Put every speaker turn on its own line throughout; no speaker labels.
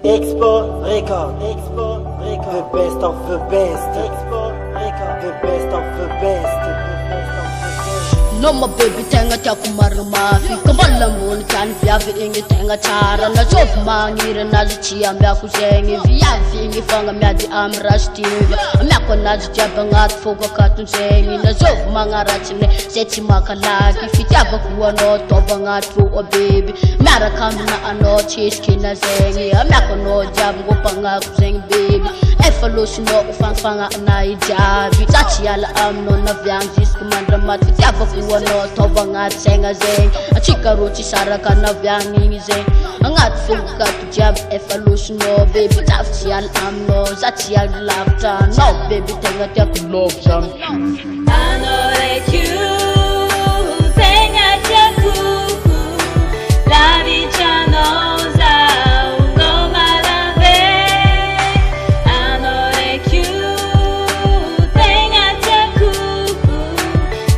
Expo Record, the best of the best. Expo Record, the best of the best.
No my baby tenga takumaruma Kamala moon can viavi ingi tenga chara Na job mangira nazi ambia kuzengi Viavi ingi fanga miadi amrashtivi Amyako nazi jaba ngat foga katunzengi Na job mangarachine seti makalagi Fitaba kuwa no toba ngatru o baby Mara kamina ano chiski na zengi Amyako no jaba ngopanga kuzengi baby Efalusi no ufangfanga na ijabi Tachi ala amno na vyangis kumandra mat Fitaba kuwa no toba ngat senga zeng Achika rochi saraka na vyangi zeng Angat fuga tu jab efalusi no baby Tafti al amno zati al lafta No baby tenga tia ku love jam
I know that you tenga tia ku La bicha knows how go malave I know that you tenga tia ku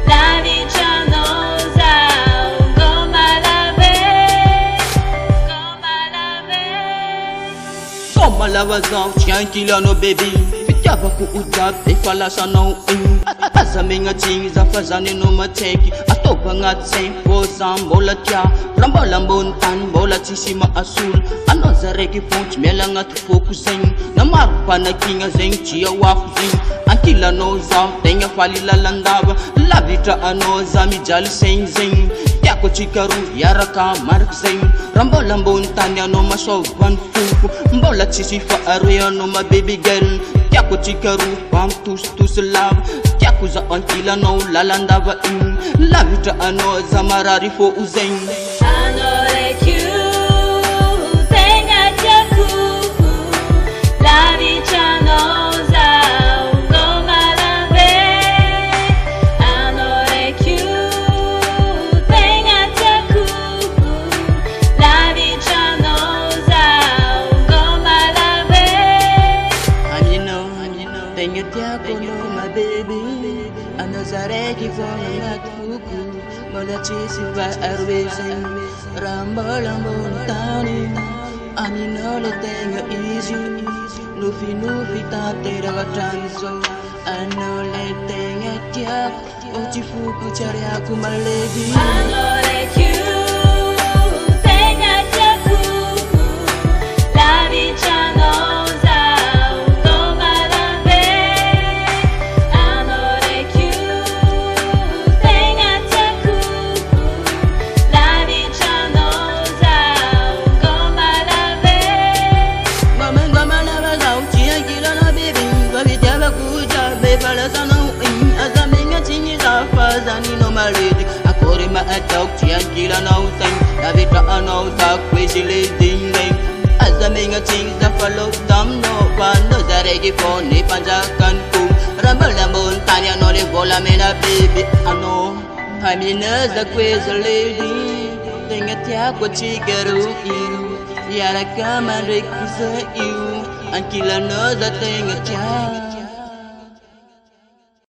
La bicha knows how go malave
Toma lava zão, tranquila no baby Fitava ku ujab, they fala sa no Asa minga ting, zafazane no mateki Atoba ngat sem, pozam, bola tia Rambola montan, bola tisima asul Ano za regi punch, mela ngat fokuseng Namar pa na kinga zeng, chia wafu zeng Ankila no zao, tenga fali lalandaba Lavitra ano za mijal seng zeng Yako chikaru, yaraka mark zeng Rambola montan, yano masovan fuku Mbola tisifa aruya no ma baby girl Yako chikaru, pam tus love Yako za ankila no lalandaba in Lavitra ano za marari fo uzeng
I know that you tenga tia ku La bicha knows how go malave I know that you tenga tia ku La bicha knows how go malave
And you know, tenga tiako no my baby Anazareki for ngat fuku Mola chisi va arwezeng Rambola montani And you know the tenga easy Nufi tate raga transo I know the tenga tiako Ochi fuku chari aku my lady
I know that you tenga tia ku La bicha knows how go malave I know that you tenga tia ku La bicha knows how go malave
Mama lava zao, chia kila na baby Babi tiaba kuja, befala sa no Asa minga chingi zafazani no my lady Akori ma atok, chia kila na usang Navitra ano sa crazy lady name Asa minga chingi zafalo tam no Pando za regi phone panjakan kum Rambala montanya no le vola me na baby ano Hamina za crazy lady Tenga tia kwa chigaru iu Yara kama rekisa iu Ankila no za tenga tia